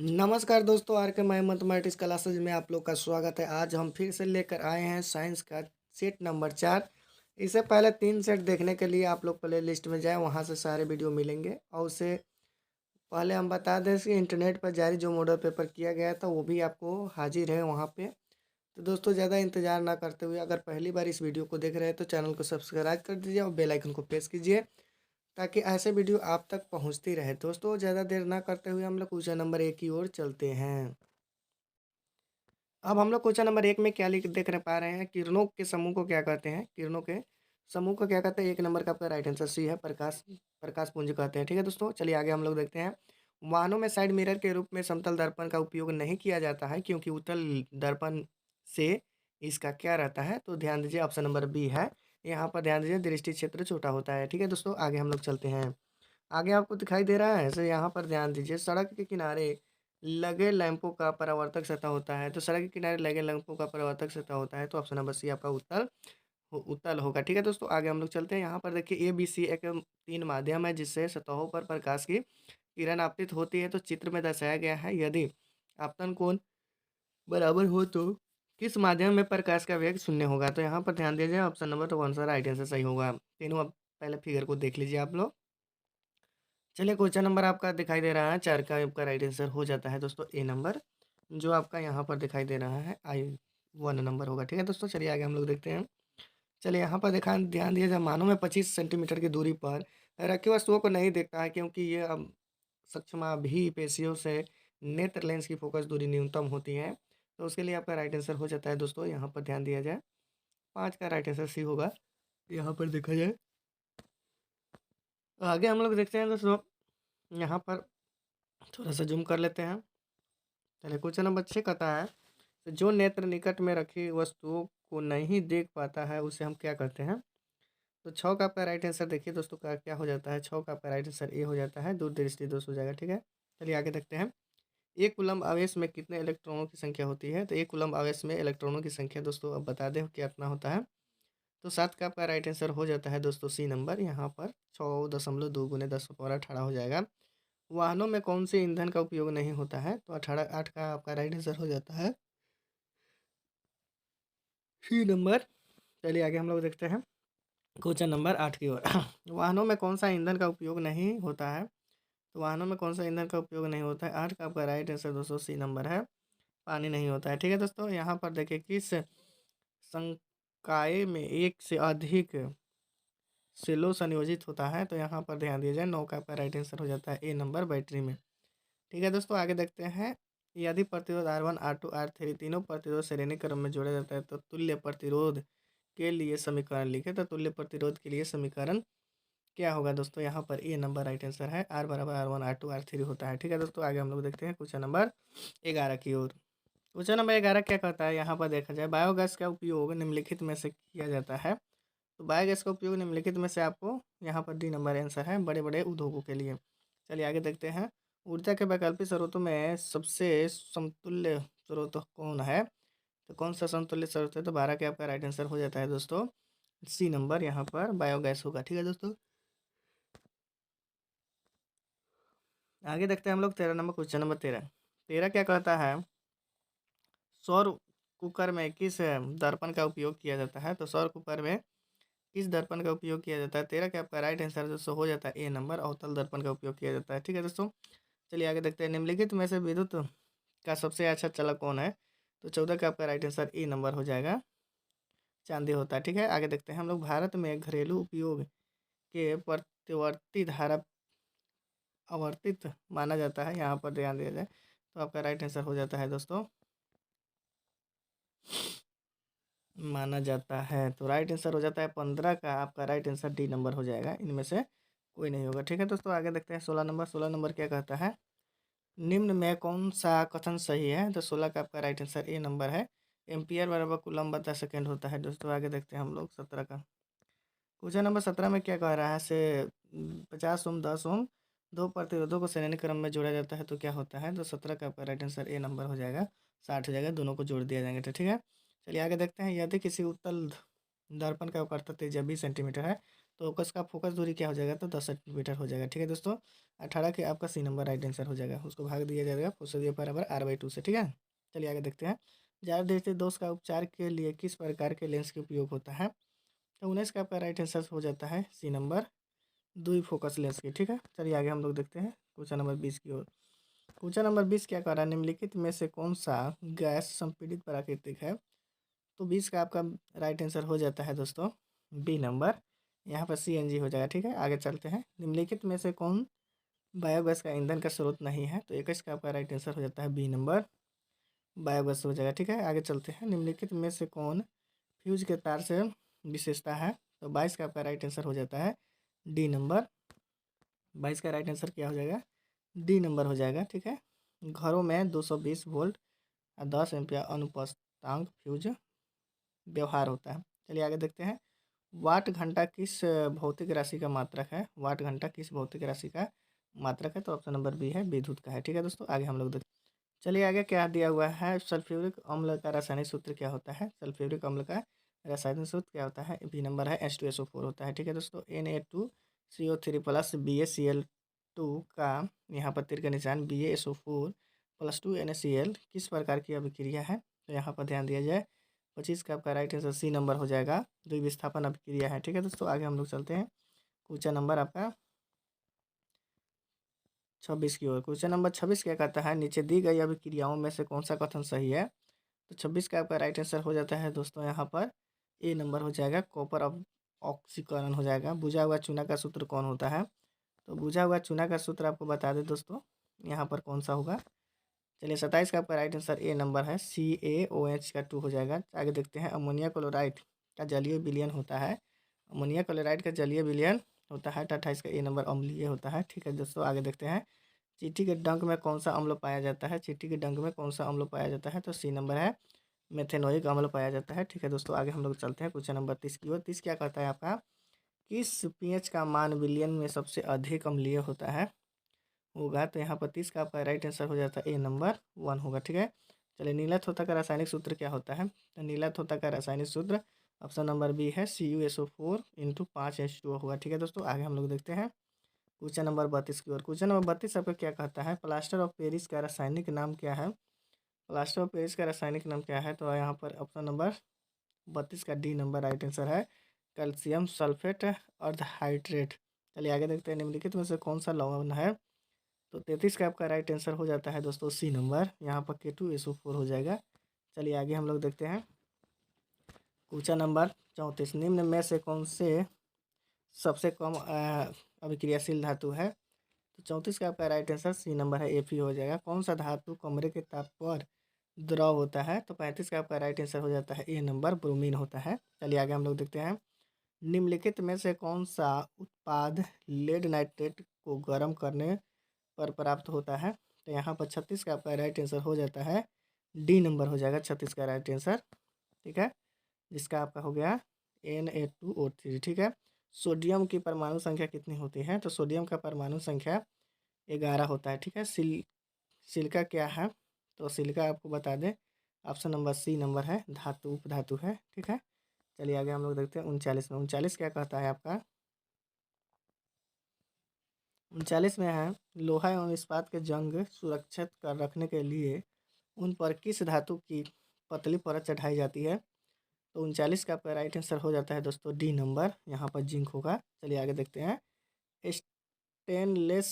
नमस्कार दोस्तों, आर के माई मैथमेटिक्स क्लासेज में आप लोग का स्वागत है। आज हम फिर से लेकर आए हैं साइंस का सेट नंबर 4। इससे पहले 3 सेट देखने के लिए आप लोग प्ले लिस्ट में जाएं, वहां से सारे वीडियो मिलेंगे। और उससे पहले हम बता दें कि इंटरनेट पर जारी जो मॉडल पेपर किया गया था वो भी आपको हाजिर है वहाँ पे। तो दोस्तों, ज़्यादा इंतजार ना करते हुए अगर पहली बार इस वीडियो को देख रहे हैं तो चैनल को सब्सक्राइब कर दीजिए और बेल आइकन को प्रेस कीजिए ताकि ऐसे वीडियो आप तक पहुंचती रहे। दोस्तों, ज़्यादा देर ना करते हुए हम लोग क्वेश्चन नंबर 1 की ओर चलते हैं। अब हम लोग क्वेश्चन नंबर 1 में क्या लिख देख रहे पा रहे हैं, किरणों के समूह को क्या कहते हैं। किरणों के समूह को क्या कहते हैं, 1 नंबर का आपका राइट आंसर सी है, प्रकाश प्रकाश पुंज कहते हैं। ठीक है दोस्तों, चलिए आगे हम लोग देखते हैं। वाहनों में साइड मिरर के रूप में समतल दर्पण का उपयोग नहीं किया जाता है क्योंकि उत्तल दर्पण से इसका क्या रहता है। तो ध्यान दीजिए, ऑप्शन नंबर बी है। यहाँ पर ध्यान दीजिए, दृष्टि क्षेत्र छोटा होता है। ठीक है दोस्तों, आगे हम लोग चलते हैं। आगे आपको दिखाई दे रहा है, तो यहाँ पर ध्यान दीजिए, सड़क के किनारे लगे लैंपों का परावर्तक सतह होता है। तो सड़क के किनारे लगे लैंपों का परावर्तक सतह होता है, तो ऑप्शन नंबर सी आपका उत्तल होगा। ठीक है दोस्तों, आगे हम लोग चलते हैं। यहाँ पर देखिए, ए बी सी एक 3 माध्यम है जिससे सतहों पर प्रकाश की किरण आपतित होती है। तो चित्र में दर्शाया गया है, यदि आपतन कोण बराबर हो तो किस माध्यम में प्रकाश का वेग शून्य होगा। तो यहाँ पर ध्यान दिया जाए, ऑप्शन नंबर तो कौन सा राइट आंसर सही होगा। तीनों अब पहले फिगर को देख लीजिए आप लोग। चलिए, क्वेश्चन नंबर आपका दिखाई दे रहा है 4 का, आपका राइट आंसर हो जाता है दोस्तों ए नंबर, जो आपका यहाँ पर दिखाई दे रहा है आई 1 नंबर होगा। ठीक है दोस्तों, चलिए आगे हम लोग देखते हैं। चलिए, यहाँ पर देखा ध्यान दिया जाए, मानव में 25 सेंटीमीटर की दूरी पर रखी वस्तुओं को नहीं देखता है क्योंकि ये अब सूक्ष्माभी पेशियों से नेत्र लेंस की फोकस दूरी न्यूनतम होती है। तो उसके लिए आपका राइट आंसर हो जाता है दोस्तों, यहाँ पर ध्यान दिया जाए 5 का राइट आंसर सी होगा। यहाँ पर देखा जाए, आगे हम लोग देखते हैं दोस्तों। यहाँ पर थोड़ा सा जूम कर लेते हैं। चलिए, क्वेश्चन नंबर 6 कहता है, तो जो नेत्र निकट में रखी वस्तुओं को नहीं देख पाता है उसे हम क्या कहते हैं। तो 6 का आपका राइट आंसर देखिए दोस्तों, का क्या हो जाता है। 6 का आपका राइट आंसर ए हो जाता है, दूरदृष्टि दोष हो जाएगा। ठीक है, चलिए आगे देखते हैं। एक कूलम्ब आवेश में कितने इलेक्ट्रॉनों की संख्या होती है। तो एक कूलम्ब आवेश में इलेक्ट्रॉनों की संख्या दोस्तों अब बता दें कितना होता है। तो 7 का आपका राइट आंसर हो जाता है दोस्तों सी नंबर, यहाँ पर 6.2 गुने 10 18 हो जाएगा। वाहनों में कौन से ईंधन का उपयोग नहीं होता है। तो 8 का आपका राइट आंसर हो जाता है सी नंबर। चलिए आगे हम लोग देखते हैं क्वेश्चन नंबर 8 की ओर। वाहनों में कौन सा ईंधन का उपयोग नहीं होता है। तो वाहनों में कौन सा ईंधन का उपयोग नहीं होता है। 8 का आपका राइट आंसर दोस्तों सी नंबर है, पानी नहीं होता है। ठीक है दोस्तों, यहाँ पर देखिए, किस संकाय में एक से अधिक सेलो संयोजित होता है। तो यहाँ पर ध्यान दिया जाए, 9 का आपका राइट आंसर हो जाता है ए नंबर, बैटरी में। ठीक है दोस्तों, आगे देखते हैं। यदि प्रतिरोध R1 R2 R3 तीनों प्रतिरोध श्रेणी क्रम में जोड़ा जाता है तो तुल्य प्रतिरोध के लिए समीकरण लिखे। तो तुल्य प्रतिरोध के लिए समीकरण क्या होगा दोस्तों। यहाँ पर ए नंबर राइट आंसर है, R बराबर R1 R2 R3 होता है। ठीक है दोस्तों, आगे हम लोग देखते हैं क्वेश्चन नंबर 11 की ओर। क्वेश्चन नंबर 11 क्या कहता है, यहाँ पर देखा जाए, बायोगैस का उपयोग निम्नलिखित में से किया जाता है। तो बायोगैस का उपयोग निम्नलिखित में से आपको यहाँ पर डी नंबर आंसर है, बड़े बड़े उद्योगों के लिए। चलिए आगे देखते हैं। ऊर्जा के वैकल्पिक स्रोतों में सबसे समतुल्य स्रोत कौन है। तो कौन सा समतुल्य स्रोत है। तो 12 के आपका राइट आंसर हो जाता है दोस्तों सी नंबर, यहाँ पर बायोगैस होगा। ठीक है दोस्तों, आगे देखते हैं हम लोग 13 नंबर, क्वेश्चन नंबर 13। 13 क्या कहता है, सौर कुकर में किस दर्पण का उपयोग किया जाता है। तो सौर कुकर में किस दर्पण का उपयोग किया जाता है। 13 का आपका राइट आंसर दोस्तों हो जाता है ए नंबर, अवतल दर्पण का उपयोग किया जाता है। ठीक है दोस्तों, चलिए आगे देखते हैं। निम्नलिखित में से विद्युत का सबसे अच्छा चलक कौन है। तो 14 का आपका राइट आंसर ए नंबर हो जाएगा, चांदी होता है। ठीक है, आगे देखते हैं हम लोग। भारत में घरेलू उपयोग के प्रतिवर्ती धारा आवर्तित माना जाता है, यहाँ पर ध्यान दिया जाए, तो आपका राइट आंसर हो जाता है दोस्तों, माना जाता है। तो राइट आंसर हो जाता है 15 का आपका राइट आंसर डी नंबर हो जाएगा, इनमें से कोई नहीं होगा। ठीक है दोस्तों, आगे देखते हैं 16 नंबर। 16 नंबर क्या कहता है, निम्न में कौन सा कथन सही है। तो 16 का आपका राइट आंसर ए नंबर है, एम्पियर बराबर कूलम्ब बटा सेकेंड होता है। दोस्तों आगे देखते हैं हम लोग 17 का। क्वेश्चन नंबर 17 में क्या कह रहा है, से 50 ओम 10 ओम दो प्रतिरोधों को श्रेणी क्रम में जोड़ा जाता है तो क्या होता है। तो 17 का आपका राइट आंसर ए नंबर हो जाएगा, 60 हो जाएगा, दोनों को जोड़ दिया जाएंगे। तो ठीक है, चलिए आगे देखते हैं। यदि किसी उत्तल दर्पण का वक्रता त्रिज्या 20 सेंटीमीटर है तो उसका फोकस दूरी क्या हो जाएगा, तो 10 सेंटीमीटर हो जाएगा। ठीक है दोस्तों, 18 के आपका सी नंबर राइट आंसर हो जाएगा। उसको भाग दिया जाएगा फोर्स बराबर r/2 से। ठीक है, चलिए आगे देखते हैं। जारदेवती दोष का उपचार के लिए किस प्रकार के लेंस का उपयोग होता है, तो 19 का आपका राइट आंसर हो जाता है सी नंबर द्वि फोकस लेंस की। ठीक है, चलिए आगे हम लोग देखते हैं क्वेश्चन नंबर 20 की ओर। क्वेश्चन नंबर 20 क्या कर रहा है, निम्नलिखित में से कौन सा गैस संपीड़ित प्राकृतिक है, तो 20 का आपका राइट आंसर हो जाता है दोस्तों बी नंबर, यहाँ पर CNG हो जाएगा। ठीक है, आगे चलते हैं। निम्नलिखित में से कौन बायोगैस का ईंधन का स्रोत नहीं है, तो 21 का आपका राइट आंसर हो जाता है बी नंबर बायोगैस हो जाएगा। ठीक है, आगे चलते हैं। निम्नलिखित में से कौन फ्यूज के तार से विशेषता है, तो 22 का आपका राइट आंसर हो जाता है डी नंबर। 22 का राइट आंसर क्या हो जाएगा, डी नंबर हो जाएगा। ठीक है, घरों में 220 वोल्ट और 10 एम्पियर अनुपातांक फ्यूज व्यवहार होता है। चलिए आगे देखते हैं। वाट घंटा किस भौतिक राशि का मात्रक है, वाट घंटा किस भौतिक राशि का मात्रक है, तो ऑप्शन नंबर बी है, विद्युत का है। ठीक है दोस्तों, आगे हम लोग देखते हैं। चलिए आगे क्या दिया हुआ है, सल्फ्यूरिक अम्ल का रासायनिक सूत्र क्या होता है, सल्फ्यूरिक अम्ल का रासायनिक सूत्र क्या होता है, बी नंबर है H2SO4 होता है। ठीक है दोस्तों, Na2CO3 प्लस BaCl2 का यहाँ पर तीर का निशान BaSO4 प्लस 2 NaCl किस प्रकार की अभिक्रिया है, तो यहाँ पर ध्यान दिया जाए 25 का आपका राइट आंसर सी नंबर हो जाएगा, द्विविस्थापन अभिक्रिया है। ठीक है दोस्तों, आगे हम लोग चलते हैं क्वेश्चन नंबर आपका 26 की ओर। क्वेश्चन नंबर 26 क्या कहता है, नीचे दी गई अभिक्रियाओं में से कौन सा कथन सही है, तो 26 का आपका राइट आंसर हो जाता है दोस्तों यहाँ पर ए नंबर हो जाएगा, कॉपर ऑक्सीकरण हो जाएगा। बुझा हुआ चूना का सूत्र कौन होता है, तो बुझा हुआ चूना का सूत्र आपको बता दें दोस्तों यहाँ पर कौन सा होगा। चलिए 27 का आपका राइट आंसर ए नंबर है, CaOH का 2 हो जाएगा। आगे देखते हैं। अमोनिया क्लोराइड का जलीय विलयन होता है, अमोनिया क्लोराइड का जलीय विलयन होता है, तो 28 का ए नंबर अम्लीय होता है। ठीक है दोस्तों, आगे देखते हैं। चींटी के डंक में कौन सा अम्ल पाया जाता है, चींटी के डंक में कौन सा अम्ल पाया जाता है, तो सी नंबर है मेथेनोइक अम्ल पाया जाता है। ठीक है दोस्तों, आगे हम लोग चलते हैं क्वेश्चन नंबर 30 की ओर। 30 क्या कहता है आपका, किस पीएच का मान विलयन में सबसे अधिक अम्लीय होता है होगा, तो यहाँ पर 30 का आपका राइट आंसर हो जाता है ए नंबर 1 होगा। ठीक है, चलिए नीला थोथा का रासायनिक सूत्र क्या होता है, तो नीला थोथा का रासायनिक सूत्र ऑप्शन नंबर बी है, CuSO4 इंटू 5H2O होगा। ठीक है दोस्तों, आगे हम लोग देखते हैं क्वेश्चन नंबर 32 की ओर। क्वेश्चन नंबर 32 आपका क्या कहता है, प्लास्टर ऑफ पेरिस का रासायनिक नाम क्या है, प्लास्टर ऑफ पेरिस का रासायनिक नाम क्या है, तो यहाँ पर ऑप्शन नंबर 32 का डी नंबर राइट आंसर है, कैल्शियम सल्फेट अर्धहाइड्रेट। चलिए आगे देखते हैं। निम्नलिखित में से कौन सा लवण है, तो 33 का आपका राइट आंसर हो जाता है दोस्तों सी नंबर, यहाँ पर K2SO4 हो जाएगा। चलिए आगे हम लोग देखते हैं क्वेश्चन नंबर 34। निम्न में से कौन से सबसे कम अभिक्रियाशील धातु है, तो 34 का आपका राइट आंसर सी नंबर है, Fe हो जाएगा। कौन सा धातु कमरे के ताप पर द्रव होता है, तो 35 का आपका राइट आंसर हो जाता है ए नंबर, ब्रोमीन होता है। चलिए आगे हम लोग देखते हैं। निम्नलिखित में से कौन सा उत्पाद लेड नाइट्रेट को गर्म करने पर प्राप्त होता है, तो यहाँ पर 36 का आपका राइट आंसर हो जाता है डी नंबर हो जाएगा, 36 का राइट आंसर। ठीक है, जिसका आपका हो गया Na2O3। ठीक है, सोडियम की परमाणु संख्या कितनी होती है, तो सोडियम का परमाणु संख्या 11 होता है। ठीक है, सिलिका क्या है, तो सिलिका आपको बता दें ऑप्शन नंबर सी नंबर है, धातु उपधातु है। ठीक है, चलिए आगे हम लोग देखते हैं 39 में। 39 क्या कहता है आपका, 39 में है, लोहा एवं इस्पात के जंग सुरक्षित कर रखने के लिए उन पर किस धातु की पतली परत चढ़ाई जाती है, तो 39 का आपका राइट आंसर हो जाता है दोस्तों डी नंबर, यहाँ पर जिंक होगा। चलिए आगे देखते हैं। स्टेनलेस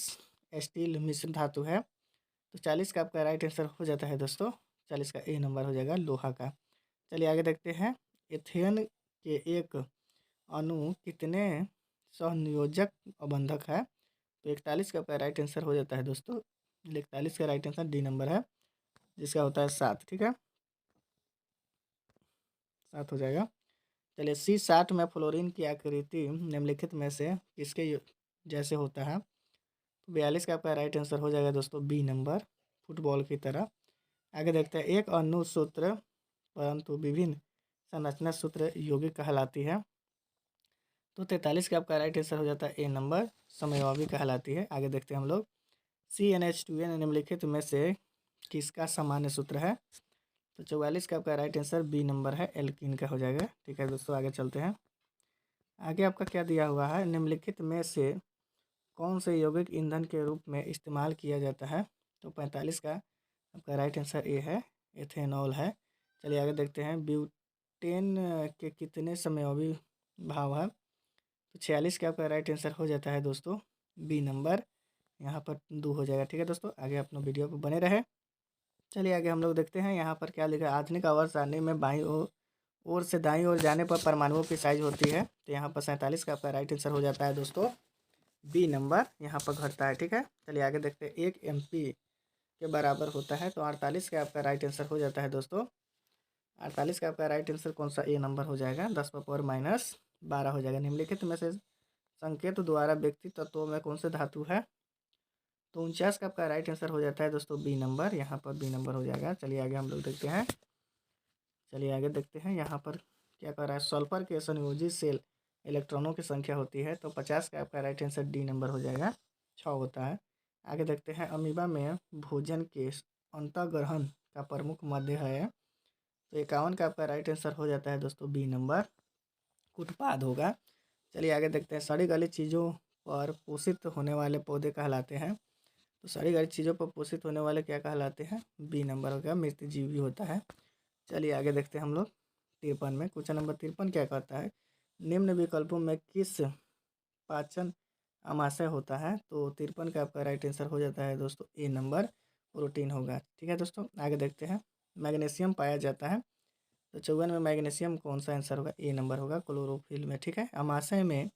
स्टील मिश्र धातु है, तो 40 का आपका राइट आंसर हो जाता है दोस्तों, 40 का ए नंबर हो जाएगा लोहा का। चलिए आगे देखते हैं। एथेन के एक अणु कितने सहनियोजक अबंधक है, तो 41 का आपका राइट आंसर हो जाता है दोस्तों, 41 का राइट आंसर डी नंबर है, जिसका होता है 7। ठीक है, 7 हो जाएगा। चलिए C60 में फ्लोरीन की आकृति निम्नलिखित में से किसके जैसे होता है, तो 42 का आपका राइट आंसर हो जाएगा दोस्तों बी नंबर, फुटबॉल की तरह। आगे देखते हैं। एक अणु सूत्र परंतु विभिन्न संरचना सूत्र यौगिक कहलाती है, तो 43 का आपका राइट आंसर हो जाता है ए नंबर, समयौगिक कहलाती है। आगे देखते हैं हम लोग। CnH2n निम्नलिखित में से किसका सामान्य सूत्र है, तो 44 का आपका राइट आंसर बी नंबर है, एल्कीन का हो जाएगा। ठीक है दोस्तों, आगे चलते हैं। आगे आपका क्या दिया हुआ है, निम्नलिखित में से कौन से यौगिक ईंधन के रूप में इस्तेमाल किया जाता है। तो 45 का आपका राइट आंसर ए है, एथेनॉल है। चलिए आगे देखते हैं, ब्यूटेन के कितने समयोगी भाव है। तो 46 का आपका राइट आंसर हो जाता है दोस्तों बी नंबर, यहाँ पर 2 हो जाएगा। ठीक है दोस्तों, आगे अपना वीडियो पर बने रहे। चलिए आगे हम लोग देखते हैं, यहाँ पर क्या लिखा है, आधुनिक आवर्त सारणी में बाईं ओर से दाईं ओर जाने पर परमाणुओं की साइज होती है। तो यहाँ पर 47 का आपका राइट आंसर हो जाता है दोस्तों बी नंबर, यहाँ पर घटता है। ठीक है, चलिए आगे देखते हैं, 1 MP के बराबर होता है। तो 48 का आपका राइट आंसर हो जाता है दोस्तों, 48 का आपका राइट आंसर कौन सा, ए नंबर हो जाएगा, 10⁻⁻12 हो जाएगा। निम्नलिखित में से संकेत द्वारा व्यक्ति तत्वों में कौन से धातु है। तो 49 का आपका राइट आंसर हो जाता है दोस्तों बी नंबर, यहाँ पर बी नंबर हो जाएगा। चलिए आगे हम लोग देखते हैं, चलिए आगे देखते हैं, यहाँ पर क्या कर रहा है, सल्फर के संयोजी सेल इलेक्ट्रॉनों की संख्या होती है। तो 50 का आपका राइट आंसर डी नंबर हो जाएगा, 6 होता है। आगे देखते हैं, अमीबा में भोजन के अंतःग्रहण का प्रमुख मध्य है। तो 51 का आपका राइट आंसर हो जाता है दोस्तों बी नंबर, उत्पाद होगा। चलिए आगे देखते हैं, सड़ी गली चीज़ों पर पोषित होने वाले पौधे कहलाते हैं। तो सड़ी गली चीज़ों पर पोषित होने वाले क्या कहलाते हैं, बी नंबर हो गया, मृतजीवी होता है। चलिए आगे देखते हैं हम लोग 53 में, क्वेश्चन नंबर 53 क्या कहता है, निम्न विकल्पों में किस पाचन अमाशय होता है। तो 53 का आपका राइट आंसर हो जाता है दोस्तों ए नंबर, प्रोटीन होगा। ठीक है दोस्तों, आगे देखते हैं, मैग्नीशियम पाया जाता है। तो 54 में मैग्नीशियम कौन सा आंसर होगा, ए नंबर होगा, क्लोरोफिल में। ठीक है, अमाशय में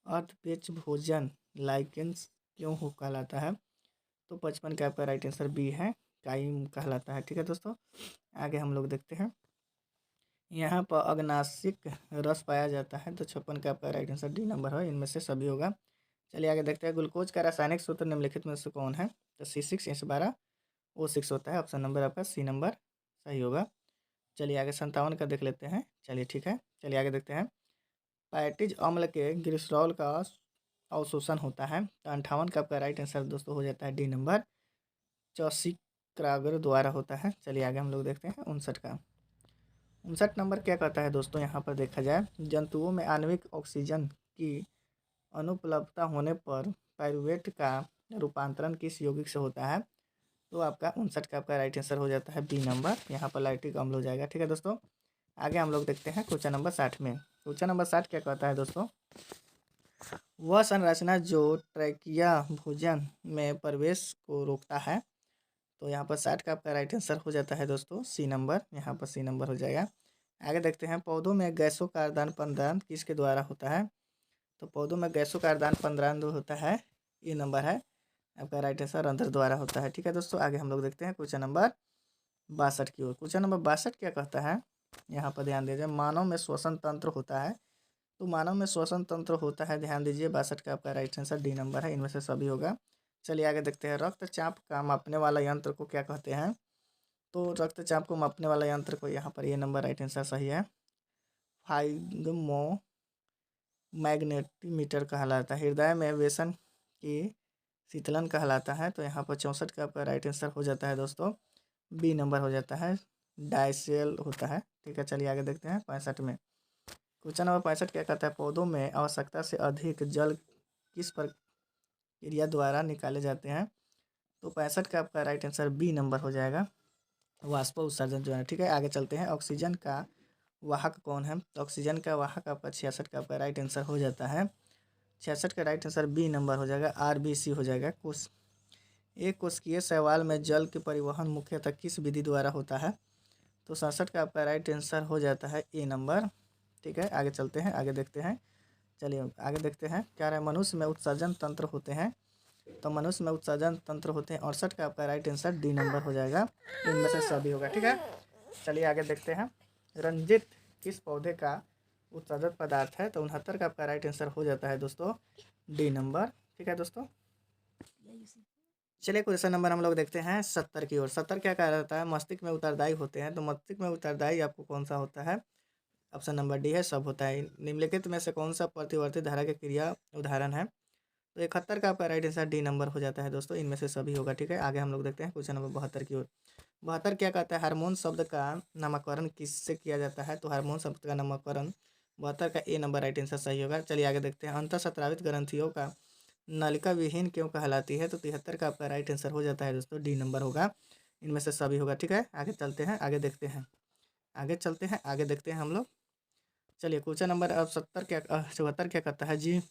अर्धपेच भोजन लाइकेंस क्यों हो कहलाता है। तो 55 का आपका राइट आंसर बी है, काइम कहलाता है। ठीक है दोस्तों, आगे हम लोग देखते हैं, यहाँ पर अग्नाशिक रस पाया जाता है। तो 56 का आपका राइट आंसर डी नंबर है, इनमें से सभी होगा। चलिए आगे देखते हैं, ग्लूकोज का रासायनिक सूत्र निम्नलिखित में से कौन है। तो C6H12O6 होता है, ऑप्शन नंबर आपका सी नंबर सही होगा। चलिए आगे 57 का देख लेते हैं। चलिए ठीक है, चलिए आगे देखते हैं, पैटिज अम्ल के ग्लिसरॉल का अवशोषण होता है। तो 58 का आपका राइट आंसर दोस्तों हो जाता है डी नंबर, चौसिक्रागर द्वारा होता है। चलिए आगे हम लोग देखते हैं 59 का, 59 नंबर क्या कहता है दोस्तों, यहाँ पर देखा जाए, जंतुओं में आणविक ऑक्सीजन की अनुपलब्धता होने पर पाइरूवेट का रूपांतरण किस यौगिक से होता है। तो आपका 59 का आपका राइट आंसर हो जाता है बी नंबर, यहाँ पर लैक्टिक अम्ल हो जाएगा। ठीक है दोस्तों, आगे हम लोग देखते हैं क्वेश्चन नंबर 60 में, क्वेश्चन नंबर 60 क्या कहता है दोस्तों, वह संरचना जो ट्रैकिया भोजन में प्रवेश को रोकता है। तो यहाँ पर 60 का आपका राइट आंसर हो जाता है दोस्तों सी नंबर, यहाँ पर सी नंबर हो जाएगा। आगे देखते हैं, पौधों में गैसों का आदान प्रदान किसके द्वारा होता है। तो पौधों में गैसों का आदान प्रदान जो होता है, ये नंबर है आपका राइट आंसर रंध्र द्वारा होता है। ठीक है दोस्तों, आगे हम लोग देखते हैं क्वेश्चन नंबर 62 की ओर। क्वेश्चन नंबर 62 क्या कहता है, यहाँ पर ध्यान दीजिए, मानव में श्वसन तंत्र होता है। तो मानव में श्वसन तंत्र होता है, ध्यान दीजिए, 62 का आपका राइट आंसर डी नंबर है, इनमें से सभी होगा। चलिए आगे देखते हैं, रक्तचाप का मापने वाला यंत्र को क्या कहते हैं। तो रक्तचाप को मापने वाला यंत्र को, यहाँ पर ये नंबर राइट आंसर सही है, फाइग्मो मैग्नेटीमीटर कहलाता है। हृदय में वेसन की शीतलन कहलाता है। तो यहाँ पर 64 का आपका राइट आंसर हो जाता है दोस्तों बी नंबर हो जाता है, डायसेल होता है। ठीक है, चलिए आगे देखते हैं 65 में, क्वेश्चन नंबर 65 क्या कहता है, पौधों में आवश्यकता से अधिक जल किस प्रक्रिया द्वारा निकाले जाते हैं। तो 65 का आपका राइट आंसर बी नंबर हो जाएगा, वाष्प उत्सर्जन जो है। ठीक है, आगे चलते हैं, ऑक्सीजन का वाहक कौन है। तो ऑक्सीजन का वाहक आपका 66 का आपका राइट आंसर हो जाता है, 66 का राइट आंसर बी नंबर हो जाएगा, RBC हो जाएगा। एक कोशिकीय शैवाल में जल के परिवहन मुख्यतः किस विधि द्वारा होता है। तो 67 का आपका राइट आंसर हो जाता है ए नंबर। ठीक है, आगे चलते हैं, आगे देखते हैं, चलिए आगे देखते हैं, क्या रहा है, मनुष्य में उत्सर्जन तंत्र होते हैं। तो मनुष्य में उत्सर्जन तंत्र होते हैं, 68 का आपका राइट आंसर डी नंबर हो जाएगा, इनमें से सभी होगा। ठीक है, चलिए आगे देखते हैं, रंजित किस पौधे का उत्सर्जक पदार्थ है। तो 69 का आपका राइट आंसर हो जाता है दोस्तों डी नंबर। ठीक है दोस्तों, चलिए क्वेश्चन नंबर हम लोग देखते हैं 70 की ओर। 70 क्या कहा जाता है, मस्तिष्क में उत्तरदायी होते हैं। तो मस्तिष्क में उत्तरदायी आपको कौन सा होता है, ऑप्शन नंबर डी है, सब होता है। निम्नलिखित में से कौन सा प्रतिवर्ती धारा की क्रिया उदाहरण है। तो 71 का आपका राइट आंसर डी नंबर हो जाता है दोस्तों, इनमें से सभी होगा। ठीक है, आगे हम लोग देखते हैं क्वेश्चन नंबर 72 की ओर। 72 क्या कहता है, हार्मोन शब्द का नामकरण किससे किया जाता है। तो हार्मोन शब्द का नामकरण 72 का ए नंबर राइट आंसर सही होगा। चलिए आगे देखते हैं, अंतःस्रावित ग्रंथियों का नलिका विहीन क्यों कहलाती है? तो 73 का आपका राइट आंसर हो जाता है दोस्तों, डी नंबर होगा, इनमें से सभी होगा। ठीक है, आगे चलते हैं, आगे देखते हैं, आगे चलते हैं, आगे देखते हैं हम लोग। चलिए क्वेश्चन नंबर अब 74 क्या 74 क्या कहता है? जी,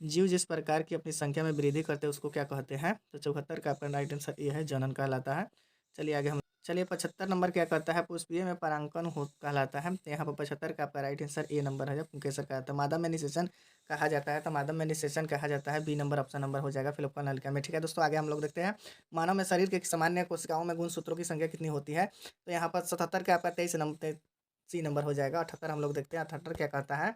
जीव जिस प्रकार की अपनी संख्या में वृद्धि करते हैं उसको क्या कहते हैं? तो 74 का आपका राइट आंसर ये है, जनन कहलाता है। चलिए आगे हम, चलिए 75 नंबर क्या कहता है? पुष्पीय में परागकण हो कहलाता है। तो यहाँ पर 75 का आपका राइट आंसर ए नंबर है, जब पुंकेसर कहता है। मादा में निषेचन कहा जाता है, तो मादा में निषेचन कहा जाता है, बी नंबर ऑप्शन नंबर हो जाएगा फिलोक्वा नलिका में। ठीक है दोस्तों, आगे हम लोग देखते हैं, मानव में शरीर के सामान्य कोशिकाओं में गुणसूत्रों की संख्या कितनी होती है? तो यहाँ पर 77 का आपका 23 नंबर सी नंबर हो जाएगा। 78 हम लोग देखते हैं, 78 क्या कहता है?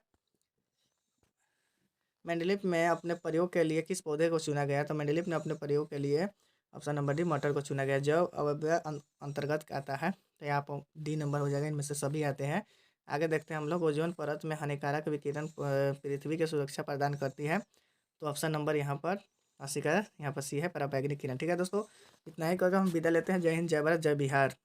मेंडेलिव में अपने प्रयोग के लिए किस पौधे को चुना गया? तो मेंडेलिव ने अपने प्रयोग के लिए ऑप्शन नंबर डी मटर को चुना गया, जो अवयव अंतर्गत आता है। तो यहाँ पर डी नंबर हो जाएगा, इनमें से सभी आते हैं। आगे देखते हैं हम लोग, ओजोन परत में हानिकारक विकिरण पृथ्वी की सुरक्षा प्रदान करती है। तो ऑप्शन नंबर यहाँ पर 80 का यहाँ पर सी है, पराबैंगनी किरण। ठीक है दोस्तों, इतना ही करके हम विदा लेते हैं। जय हिंद, जय भारत, जय बिहार।